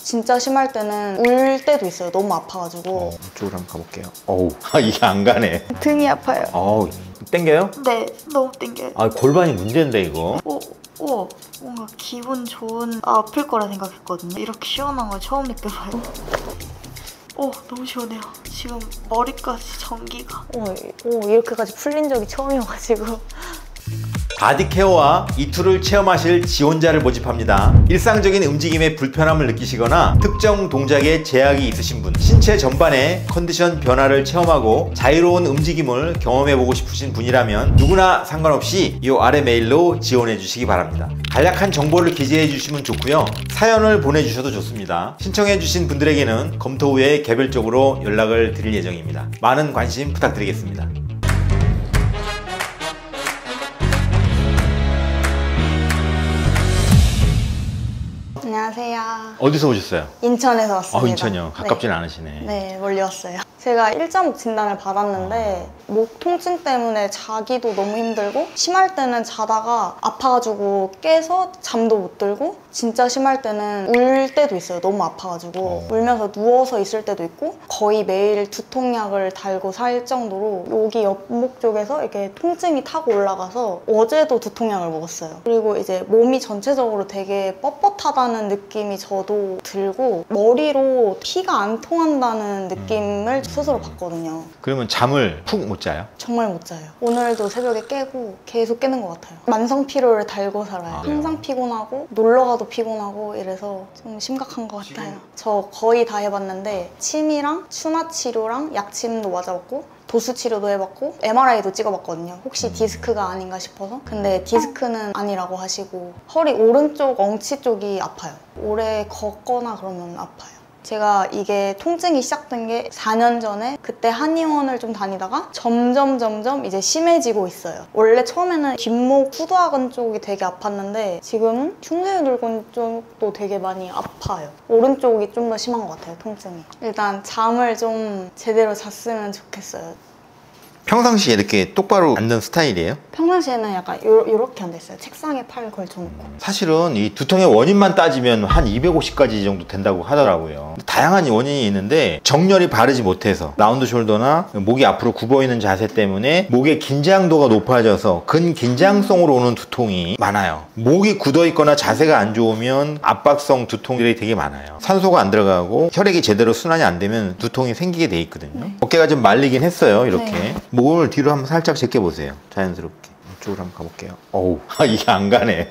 진짜 심할 때는 울 때도 있어요. 너무 아파가지고. 이쪽으로 한번 가볼게요. 어우, 이게 안 가네. 등이 아파요. 어우, 땡겨요? 네, 너무 땡겨요. 골반이 문제인데 이거. 우와, 뭔가 기분 좋은... 아플 거라 생각했거든요. 이렇게 시원한 걸 처음 느껴봐요. 너무 시원해요. 지금 머리까지 전기가. 이렇게까지 풀린 적이 처음이어가지고. 바디케어와 이툴을 체험하실 지원자를 모집합니다. 일상적인 움직임에 불편함을 느끼시거나 특정 동작에 제약이 있으신 분, 신체 전반의 컨디션 변화를 체험하고 자유로운 움직임을 경험해보고 싶으신 분이라면 누구나 상관없이 이 아래 메일로 지원해 주시기 바랍니다. 간략한 정보를 기재해 주시면 좋고요. 사연을 보내주셔도 좋습니다. 신청해 주신 분들에게는 검토 후에 개별적으로 연락을 드릴 예정입니다. 많은 관심 부탁드리겠습니다. 안녕하세요. 어디서 오셨어요? 인천에서 왔습니다. 인천이요? 가깝진 않으시네. 네, 멀리 왔어요. 제가 일자목 진단을 받았는데 목 통증 때문에 자기도 너무 힘들고 심할 때는 자다가 아파가지고 깨서 잠도 못 들고 진짜 심할 때는 울 때도 있어요. 너무 아파가지고 울면서 누워서 있을 때도 있고 거의 매일 두통약을 달고 살 정도로 여기 옆목 쪽에서 이렇게 통증이 타고 올라가서 어제도 두통약을 먹었어요. 그리고 이제 몸이 전체적으로 되게 뻣뻣하다는 느낌이 저도 들고 머리로 피가 안 통한다는 느낌을 스스로 받거든요. 그러면 잠을 푹 못 자요? 정말 못 자요. 오늘도 새벽에 깨고 계속 깨는 것 같아요. 만성 피로를 달고 살아요. 항상 피곤하고 놀러 가도 피곤하고 이래서 좀 심각한 것 같아요. 저 거의 다 해봤는데 침이랑 추마 치료랑 약침도 맞아봤고 도수 치료도 해봤고 MRI도 찍어봤거든요. 혹시 디스크가 아닌가 싶어서. 근데 디스크는 아니라고 하시고 허리 오른쪽 엉치 쪽이 아파요. 오래 걷거나 그러면 아파요. 제가 이게 통증이 시작된 게 4년 전에 그때 한의원을 좀 다니다가 점점 이제 심해지고 있어요. 원래 처음에는 뒷목 후두하근 쪽이 되게 아팠는데 지금은 흉쇄유돌근 쪽도 되게 많이 아파요. 오른쪽이 좀 더 심한 것 같아요, 통증이. 일단 잠을 좀 제대로 잤으면 좋겠어요. 평상시에 이렇게 똑바로 앉는 스타일이에요? 평상시에는 약간 요렇게 앉아있어요. 책상에 팔 걸쳐놓고. 사실은 이 두통의 원인만 따지면 한 250가지 정도 된다고 하더라고요. 다양한 원인이 있는데 정렬이 바르지 못해서 라운드 숄더나 목이 앞으로 굽어있는 자세 때문에 목의 긴장도가 높아져서 근긴장성으로 오는 두통이 많아요. 목이 굳어있거나 자세가 안 좋으면 압박성 두통들이 되게 많아요. 산소가 안 들어가고 혈액이 제대로 순환이 안 되면 두통이 생기게 돼 있거든요. 어깨가 좀 말리긴 했어요, 이렇게. 목을 뒤로 한번 살짝 제껴보세요. 자연스럽게. 이쪽으로 한번 가볼게요. 어우, 이게 안 가네.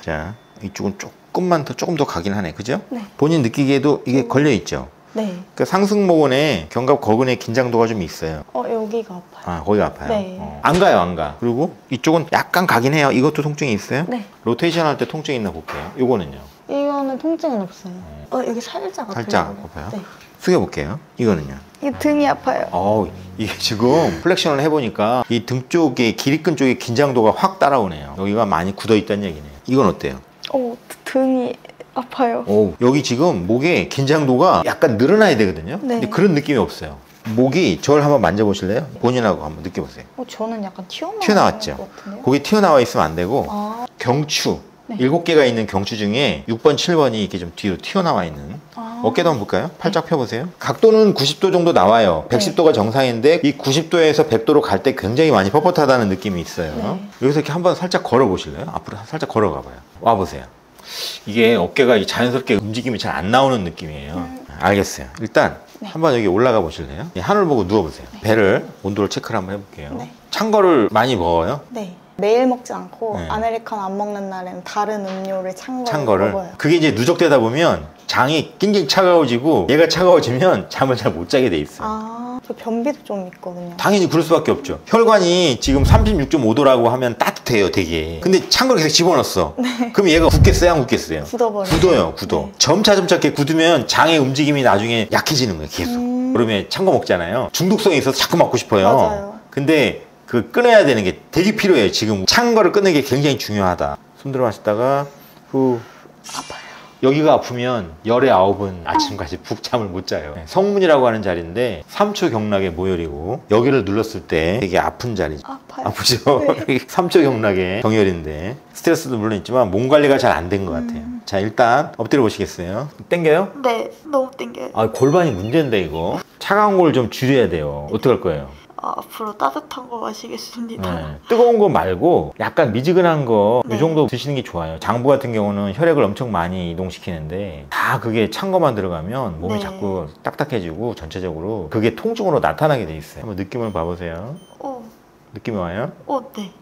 자, 이쪽은 조금 더 가긴 하네. 그죠? 네. 본인 느끼기에도 이게 걸려있죠? 네. 그러니까 상승모근에 견갑 거근의 긴장도가 좀 있어요. 여기가 아파요. 거기가 아파요? 네. 안 가요, 안 가. 그리고 이쪽은 약간 가긴 해요. 이것도 통증이 있어요? 네. 로테이션 할 때 통증이 있나 볼게요. 이거는요? 이거는 통증은 없어요. 여기 살짝 아파요. 살짝 아파요? 네. 숙여볼게요. 이거는요? 이 등이 아파요. 이게 지금 플렉션을 해보니까 이 등 쪽에 기립근 쪽에 긴장도가 확 따라오네요. 여기가 많이 굳어있다는 얘기네요. 이건 어때요? 등이 아파요. 여기 지금 목에 긴장도가 약간 늘어나야 되거든요. 네. 근데 그런 느낌이 없어요. 목이 저를 한번 만져보실래요? 본인하고 한번 느껴보세요. 저는 약간 튀어나왔죠? 것 같은데요? 거기 튀어나와 있으면 안 되고 경추 네. 7개가 있는 경추 중에 6번, 7번이 이렇게 좀 뒤로 튀어나와 있는 어깨도 한번 볼까요? 팔짝 펴보세요. 각도는 90도 정도 나와요. 110도가 정상인데 이 90도에서 100도로 갈 때 굉장히 많이 뻣뻣하다는 느낌이 있어요. 네. 여기서 이렇게 한번 살짝 걸어 보실래요? 앞으로 살짝 걸어가 봐요. 와보세요. 이게 어깨가 자연스럽게 움직임이 잘 안 나오는 느낌이에요. 알겠어요. 일단 한번 여기 올라가 보실래요? 하늘 보고 누워보세요. 배를 온도를 체크를 한번 해볼게요. 네. 찬 거를 많이 먹어요? 네. 매일 먹지 않고 네. 아메리카노 안 먹는 날에는 다른 음료를 찬 거를 먹어요. 그게 이제 누적되다 보면 장이 굉장히 차가워지고 얘가 차가워지면 잠을 잘 못 자게 돼 있어요. 저 변비도 좀 있거든요. 당연히 그럴 수밖에 없죠. 혈관이 지금 36.5도라고 하면 따뜻해요, 되게. 근데 찬 걸 계속 집어넣었어. 그럼 얘가 굳겠어요, 안 굳겠어요? 굳어버려요. 굳어. 네. 점차 이렇게 굳으면 장의 움직임이 나중에 약해지는 거예요, 계속. 그러면 찬 거 먹잖아요. 중독성이 있어서 자꾸 먹고 싶어요. 맞아요. 근데 그 끊어야 되는 게 되게 필요해요. 지금 찬 거를 끊는 게 굉장히 중요하다. 손 들어 마시다가 후. 아파요. 여기가 아프면 열의 9은 아침까지 푹 잠을 못 자요. 성문이라고 하는 자리인데 3초 경락의 모혈이고 여기를 눌렀을 때 되게 아픈 자리죠. 아파요. 아프죠? 네. 3초 경락의 정혈인데 스트레스도 물론 있지만 몸 관리가 잘 안 된 것 같아요. 자, 일단 엎드려 보시겠어요? 땡겨요? 네, 너무 땡겨요. 아, 골반이 문제인데 이거. 차가운 걸 좀 줄여야 돼요. 어떡할 거예요? 앞으로 따뜻한 거 마시겠습니다. 네. 뜨거운 거 말고 약간 미지근한 거 이 네. 정도 드시는 게 좋아요. 장부 같은 경우는 혈액을 엄청 많이 이동시키는데 다 그게 찬 거만 들어가면 몸이 네. 자꾸 딱딱해지고 전체적으로 그게 통증으로 나타나게 돼 있어요. 한번 느낌을 봐보세요. 오, 느낌이 와요? 네.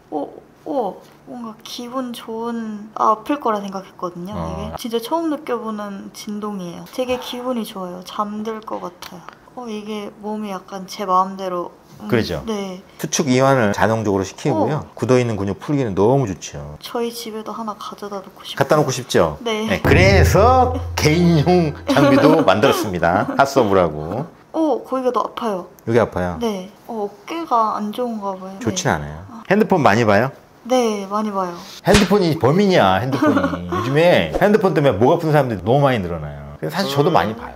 뭔가 기분 좋은 아플 거라 생각했거든요. 이게 진짜 처음 느껴보는 진동이에요. 되게 기분이 좋아요. 잠들 것 같아요. 이게 몸이 약간 제 마음대로 그렇죠. 네. 수축 이완을 자동적으로 시키고요. 굳어있는 근육 풀기는 너무 좋죠. 저희 집에도 하나 가져다 놓고 싶어요. 갖다 놓고 싶죠? 네. 그래서 개인용 장비도 만들었습니다. 핫서브라고. 거기가 아파요. 여기 아파요? 네. 어깨가 안 좋은가 봐요. 좋진 않아요. 핸드폰 많이 봐요? 네, 많이 봐요. 핸드폰이 범인이야, 핸드폰이. 요즘에 핸드폰 때문에 목 아픈 사람들이 너무 많이 늘어나요. 사실 저도 많이 봐요.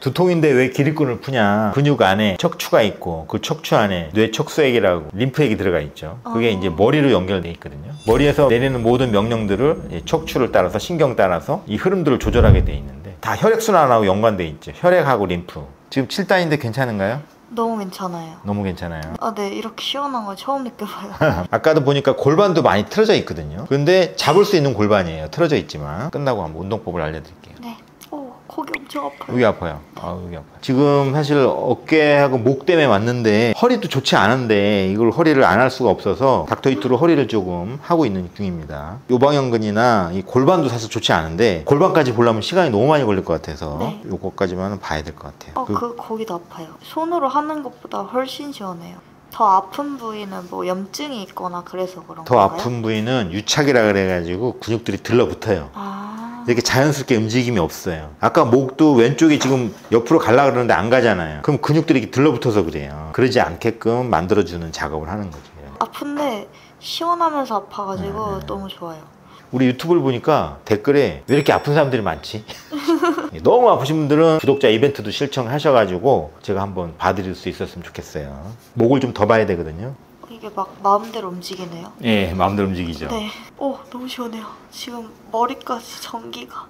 두통인데 왜 기립근을 푸냐? 근육 안에 척추가 있고 그 척추 안에 뇌척수액이라고 림프액이 들어가 있죠. 그게 이제 머리로 연결돼 있거든요. 머리에서 내리는 모든 명령들을 이제 척추를 따라서 신경 따라서 이 흐름들을 조절하게 돼 있는데 다 혈액순환하고 연관돼 있죠. 혈액하고 림프. 지금 7단인데 괜찮은가요? 너무 괜찮아요. 너무 괜찮아요. 네, 이렇게 시원한 걸 처음 느껴봐요. 아까도 보니까 골반도 많이 틀어져 있거든요. 근데 잡을 수 있는 골반이에요. 틀어져 있지만. 끝나고 한번 운동법을 알려드릴게요. 네. 거기 엄청 아파요. 여기 아파요. 여기 아파요. 지금 사실 어깨하고 목 때문에 왔는데 허리도 좋지 않은데 이걸 허리를 안 할 수가 없어서 닥터히트로 허리를 조금 하고 있는 중입니다. 요방형근이나 이 골반도 사실 좋지 않은데 골반까지 보려면 시간이 너무 많이 걸릴 것 같아서 네. 요거까지만은 봐야 될 것 같아요. 거기도 아파요. 손으로 하는 것보다 훨씬 시원해요. 더 아픈 부위는 뭐 염증이 있거나 그래서 그런 더 건가요? 아픈 부위는 유착이라 그래가지고 근육들이 들러붙어요. 이렇게 자연스럽게 움직임이 없어요. 아까 목도 왼쪽이 지금 옆으로 가려고 그러는데 안 가잖아요. 그럼 근육들이 이렇게 들러붙어서 그래요. 그러지 않게끔 만들어주는 작업을 하는 거죠. 아픈데 시원하면서 아파가지고 너무 좋아요. 우리 유튜브를 보니까 댓글에 왜 이렇게 아픈 사람들이 많지? 너무 아프신 분들은 구독자 이벤트도 신청하셔가지고 제가 한번 봐드릴 수 있었으면 좋겠어요. 목을 좀 더 봐야 되거든요. 이게 막 마음대로 움직이네요. 예, 마음대로 움직이죠. 네. 너무 시원해요. 지금 머리까지 전기가.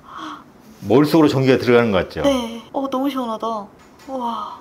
머릿속으로 전기가 들어가는 것 같죠? 네. 너무 시원하다. 우와.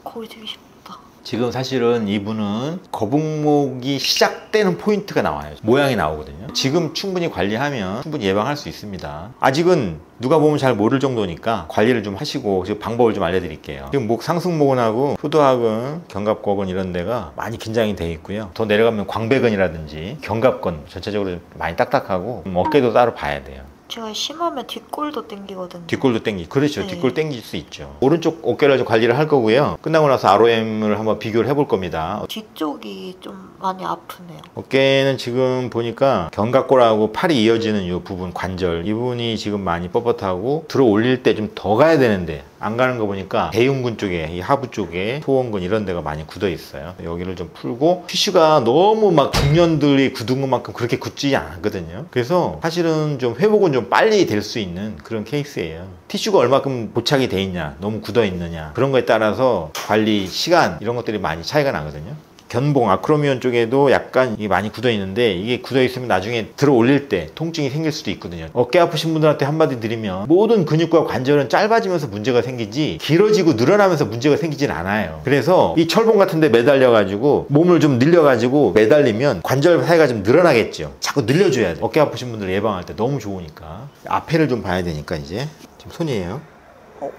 거기 되게 쉽다. 지금 사실은 이분은 거북목이 시작되는 포인트가 나와요. 모양이 나오거든요. 지금 충분히 관리하면 충분히 예방할 수 있습니다. 아직은 누가 보면 잘 모를 정도니까 관리를 좀 하시고 지금 방법을 좀 알려드릴게요. 지금 목 상승모근하고 후두하근, 견갑골근 이런 데가 많이 긴장이 돼 있고요. 더 내려가면 광배근이라든지 견갑근 전체적으로 좀 많이 딱딱하고 어깨도 따로 봐야 돼요. 제가 심하면 뒷골도 땡기거든요. 뒷골도 땡기. 그렇죠. 네. 뒷골 땡길 수 있죠. 오른쪽 어깨를 좀 관리를 할 거고요. 끝나고 나서 ROM을 한번 비교를 해볼 겁니다. 뒤쪽이 좀 많이 아프네요. 어깨는 지금 보니까 견갑골하고 팔이 이어지는 이 부분 관절 이 부분이 지금 많이 뻣뻣하고 들어 올릴 때 좀 더 가야 되는데 안 가는 거 보니까 대흉근 쪽에 이 하부 쪽에 소원근 이런 데가 많이 굳어 있어요. 여기를 좀 풀고 티슈가 너무 막 중년들이 굳은 것만큼 그렇게 굳지 않거든요. 그래서 사실은 좀 회복은 좀 빨리 될 수 있는 그런 케이스예요. 티슈가 얼마큼 고착이 돼 있냐 너무 굳어 있느냐 그런 거에 따라서 관리 시간 이런 것들이 많이 차이가 나거든요. 견봉, 아크로미온 쪽에도 약간 이게 많이 굳어 있는데 이게 굳어 있으면 나중에 들어 올릴 때 통증이 생길 수도 있거든요. 어깨 아프신 분들한테 한마디 드리면 모든 근육과 관절은 짧아지면서 문제가 생기지 길어지고 늘어나면서 문제가 생기진 않아요. 그래서 이 철봉 같은 데 매달려 가지고 몸을 좀 늘려 가지고 매달리면 관절 사이가 좀 늘어나겠죠. 자꾸 늘려줘야 돼. 어깨 아프신 분들 예방할 때 너무 좋으니까 앞에를 좀 봐야 되니까 이제 지금 손이에요.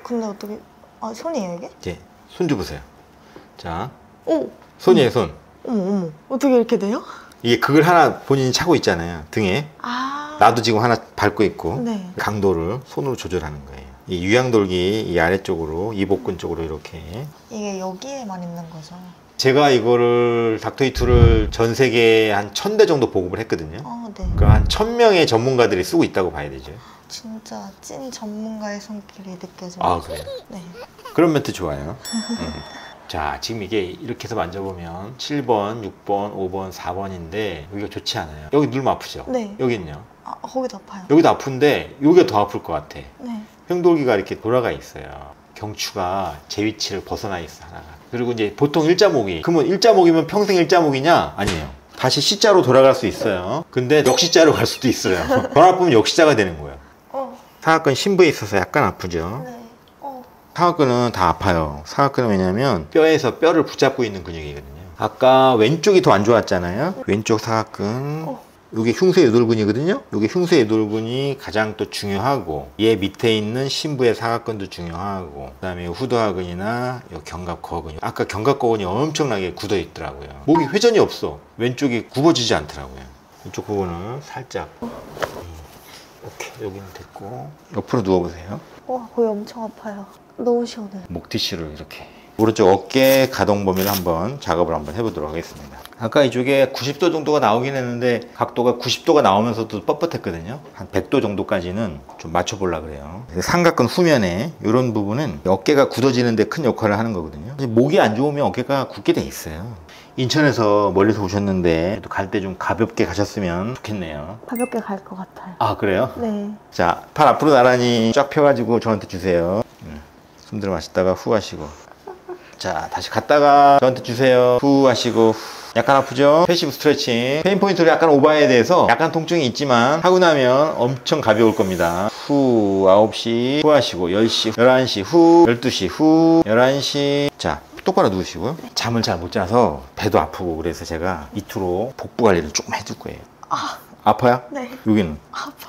근데 어떻게 손이에요 이게? 이제 손 줘보세요. 자, 오! 손이에요 손. 어머 어떻게 이렇게 돼요? 이게 그걸 하나 본인이 차고 있잖아요 등에. 나도 지금 하나 밟고 있고 네. 강도를 손으로 조절하는 거예요. 이 유양돌기 이 아래쪽으로 이 복근 쪽으로 이렇게. 이게 여기에만 있는 거죠? 제가 이거를 닥터히트를 전 세계에 한 1000대 정도 보급을 했거든요. 네. 그러니까 한 1000명의 전문가들이 쓰고 있다고 봐야 되죠. 진짜 찐 전문가의 손길이 느껴져요. 그래요? 네. 그런 멘트 좋아요. 자, 지금 이게 이렇게 해서 만져보면 7번, 6번, 5번, 4번인데 여기가 좋지 않아요. 여기 누르면 아프죠? 네. 여기는요? 아, 거기도 아파요. 여기도 아픈데 여기가 더 아플 것 같아. 네. 횡돌기가 이렇게 돌아가 있어요. 경추가 제 위치를 벗어나 있어 하나가. 그리고 이제 보통 일자목이, 그러면 일자목이면 평생 일자목이냐? 아니에요. 다시 C자로 돌아갈 수 있어요. 근데 역시자로 갈 수도 있어요. 더 아프면 역시자가 되는 거예요. 사각근 심부에 있어서 약간 아프죠. 네. 사각근은 다 아파요. 사각근은 왜냐면 뼈에서 뼈를 붙잡고 있는 근육이거든요. 아까 왼쪽이 더 안 좋았잖아요. 왼쪽 사각근, 이게 흉쇄유돌근이거든요. 이게 흉쇄유돌근이 가장 또 중요하고, 얘 밑에 있는 심부의 사각근도 중요하고, 그다음에 후두하근이나 견갑거근. 아까 견갑거근이 엄청나게 굳어 있더라고요. 목이 회전이 없어. 왼쪽이 굽어지지 않더라고요. 왼쪽 부분은 살짝. 오케이, 여기는 됐고 옆으로 누워보세요. 와, 거기 엄청 아파요. 너무 시원해요. 목 티슈를 이렇게. 오른쪽 어깨 가동 범위를 한번 작업을 한번 해보도록 하겠습니다. 아까 이쪽에 90도 정도가 나오긴 했는데 각도가 90도가 나오면서도 뻣뻣했거든요. 한 100도 정도까지는 좀 맞춰보려고 그래요. 삼각근 후면에 이런 부분은 어깨가 굳어지는 데 큰 역할을 하는 거거든요. 목이 안 좋으면 어깨가 굳게 돼 있어요. 인천에서 멀리서 오셨는데 또 갈 때 좀 가볍게 가셨으면 좋겠네요. 가볍게 갈 것 같아요. 아, 그래요? 네. 자, 팔 앞으로 나란히 쫙 펴가지고 저한테 주세요. 숨 들어 마시다가 후 하시고. 자, 다시 갔다가 저한테 주세요. 후 하시고. 약간 아프죠? 패시브 스트레칭. 페인 포인트를 약간 오버해야 돼서 약간 통증이 있지만 하고 나면 엄청 가벼울 겁니다. 후 9시 후 하시고 10시 11시 후 12시 후 11시. 자, 똑바로 누우시고요. 잠을 잘 못 자서 배도 아프고 그래서 제가 이투로 복부 관리를 조금 해줄 거예요. 아파요? 네. 여기는?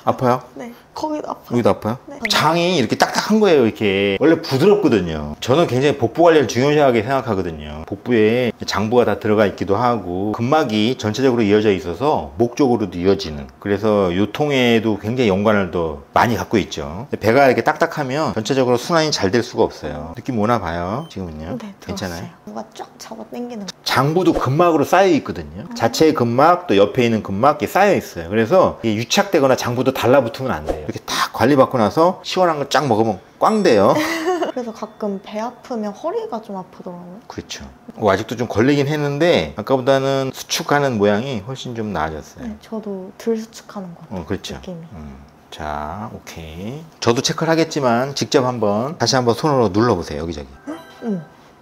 아파요? 네. 거기도 아파요. 여기도 아파요? 네. 장이 이렇게 딱딱한 거예요. 이렇게 원래 부드럽거든요. 저는 굉장히 복부 관리를 중요하게 생각하거든요. 복부에 장부가 다 들어가 있기도 하고 근막이 전체적으로 이어져 있어서 목 쪽으로도 이어지는, 그래서 요통에도 굉장히 연관을 더 많이 갖고 있죠. 배가 이렇게 딱딱하면 전체적으로 순환이 잘 될 수가 없어요. 느낌 오나 봐요. 지금은요? 네, 괜찮아요? 들었어요. 뭔가 쫙 잡아 당기는 거. 장부도 근막으로 쌓여 있거든요. 자체의 근막 또 옆에 있는 근막 이 쌓여 있어요. 그래서 이게 유착되거나 장부도 달라붙으면 안 돼요. 이렇게 딱 관리받고 나서 시원한 거 쫙 먹으면 꽝 돼요. 그래서 가끔 배 아프면 허리가 좀 아프더라고요. 그렇죠. 아직도 좀 걸리긴 했는데 아까보다는 수축하는 모양이 훨씬 좀 나아졌어요. 네, 저도 들수축하는 것 같아요. 그렇죠. 느낌이. 자, 오케이. 저도 체크를 하겠지만 직접 다시 한번 손으로 눌러보세요. 여기저기.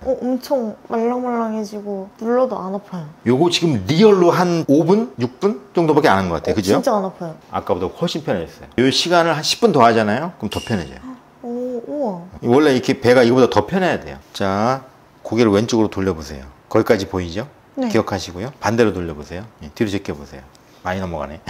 엄청 말랑말랑해지고 눌러도 안 아파요. 요거 지금 리얼로 한 5분? 6분 정도밖에 안 한 것 같아요. 그죠? 진짜 안 아파요. 아까보다 훨씬 편해졌어요. 요 시간을 한 10분 더 하잖아요? 그럼 더 편해져요. 우와. 원래 이렇게 배가 이거보다 더 편해야 돼요. 자, 고개를 왼쪽으로 돌려보세요. 거기까지 보이죠? 네. 기억하시고요. 반대로 돌려보세요. 뒤로 제껴보세요. 많이 넘어가네.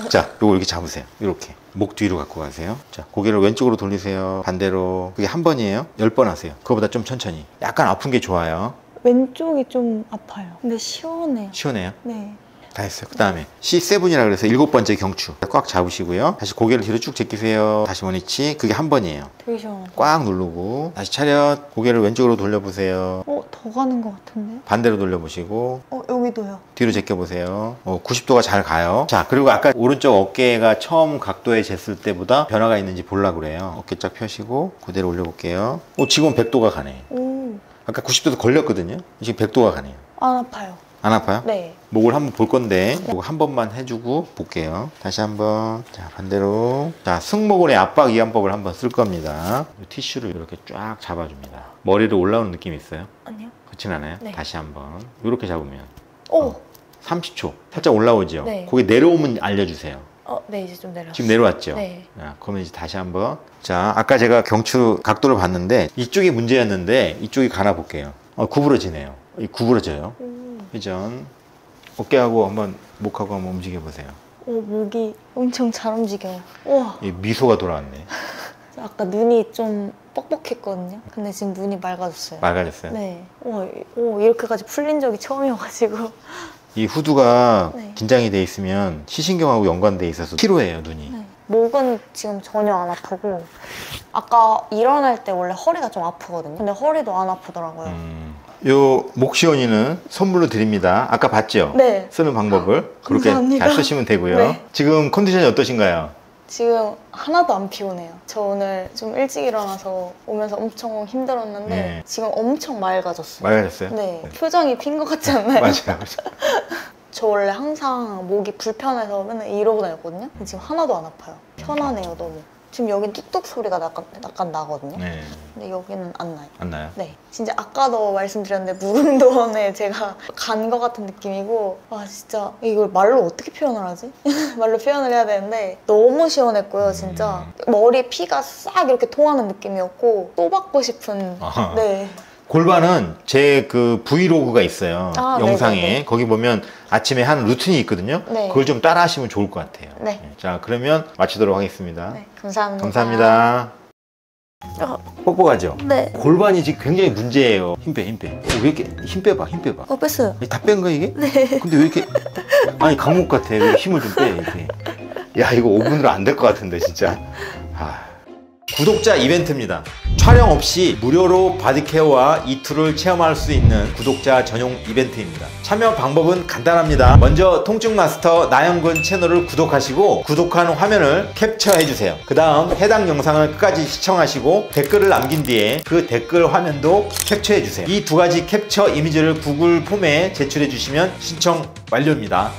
자, 요거 이렇게 잡으세요. 이렇게. 목 뒤로 갖고 가세요. 자, 고개를 왼쪽으로 돌리세요. 반대로. 그게 한 번이에요. 10번 하세요. 그거보다 좀 천천히. 약간 아픈 게 좋아요. 왼쪽이 좀 아파요. 근데 시원해요. 시원해요? 네. 다 했어요. 그 다음에 C7이라 그래서 7번째 경추. 꽉 잡으시고요. 다시 고개를 뒤로 쭉 제끼세요. 다시 원위치. 그게 한 번이에요. 되게 시원하다. 꽉 누르고 다시 차렷. 고개를 왼쪽으로 돌려보세요. 더 가는 것 같은데? 반대로 돌려보시고 여기도요. 뒤로 제껴보세요. 90도가 잘 가요. 자, 그리고 아까 오른쪽 어깨가 처음 각도에 쟀을 때보다 변화가 있는지 보려고 그래요. 어깨 쫙 펴시고 그대로 올려볼게요. 지금 100도가 가네. 아까 90도도 걸렸거든요. 지금 100도가 가네요. 안 아파요. 안 아파요? 네. 목을 한번 볼 건데 목을 한 번만 해주고 볼게요. 다시 한번. 자, 반대로. 자, 승모근의 압박 이완법을 한번 쓸 겁니다. 이 티슈를 이렇게 쫙 잡아줍니다. 머리로 올라오는 느낌이 있어요? 아니요. 그렇진 않아요? 네. 다시 한번 이렇게 잡으면 30초 살짝 올라오죠? 네. 거기 내려오면 알려주세요. 네, 이제 좀 내려왔어요. 지금 내려왔죠? 네. 그러면 이제 다시 한번. 자, 아까 제가 경추 각도를 봤는데 이쪽이 문제였는데 이쪽이 가나 볼게요. 구부러지네요. 구부러져요. 회전. 어깨하고 한번 목하고 한번 움직여 보세요. 목이 엄청 잘 움직여요. 우와. 미소가 돌아왔네. 아까 눈이 좀 뻑뻑했거든요. 근데 지금 눈이 맑아졌어요. 맑아졌어요? 네. 이렇게까지 풀린 적이 처음이어가지고. 이 후두가 네. 긴장이 돼 있으면 시신경하고 연관돼 있어서 피로해요, 눈이. 네. 목은 지금 전혀 안 아프고 아까 일어날 때 원래 허리가 좀 아프거든요. 근데 허리도 안 아프더라고요. 요 목시원이는 선물로 드립니다. 아까 봤죠? 네. 쓰는 방법을 그렇게 감사합니다. 잘 쓰시면 되고요. 네. 지금 컨디션이 어떠신가요? 지금 하나도 안 피곤해요. 저 오늘 좀 일찍 일어나서 오면서 엄청 힘들었는데 네. 지금 엄청 맑아졌어요. 맑아졌어요? 네. 표정이 핀 것 같지 않나요? 맞아요. 저 원래 항상 목이 불편해서 맨날 이러고 다녔거든요. 근데 지금 하나도 안 아파요. 편하네요, 너무. 지금 여긴 뚝뚝 소리가 약간 나거든요. 네. 근데 여기는 안 나요. 안 나요? 네. 진짜 아까도 말씀드렸는데 무릉도원에 제가 간 것 같은 느낌이고 와 진짜 이걸 말로 어떻게 표현을 하지? 말로 표현을 해야 되는데 너무 시원했고요, 진짜. 머리 피가 싹 이렇게 통하는 느낌이었고 또 받고 싶은 아하. 네. 골반은 제 그 브이로그가 있어요. 아, 영상에. 네네네. 거기 보면 아침에 하는 루틴이 있거든요. 네. 그걸 좀 따라 하시면 좋을 것 같아요. 네. 자, 그러면 마치도록 하겠습니다. 네, 감사합니다. 감사합니다. 뻑뻑하죠? 네. 골반이 지금 굉장히 문제예요. 힘 빼. 왜 이렇게 힘 빼봐. 뺐어요. 다 뺀 거야 이게? 네. 근데 왜 이렇게 아니 강목 같아. 왜 힘을 좀 빼 이렇게. 야 이거 5분으로 안 될 것 같은데 진짜. 구독자 이벤트입니다. 촬영 없이 무료로 바디케어와 이 툴을 체험할 수 있는 구독자 전용 이벤트입니다. 참여 방법은 간단합니다. 먼저 통증마스터 나영근 채널을 구독하시고 구독한 화면을 캡처해주세요. 그 다음 해당 영상을 끝까지 시청하시고 댓글을 남긴 뒤에 그 댓글 화면도 캡처해주세요. 이 두 가지 캡처 이미지를 구글 폼에 제출해주시면 신청 완료입니다.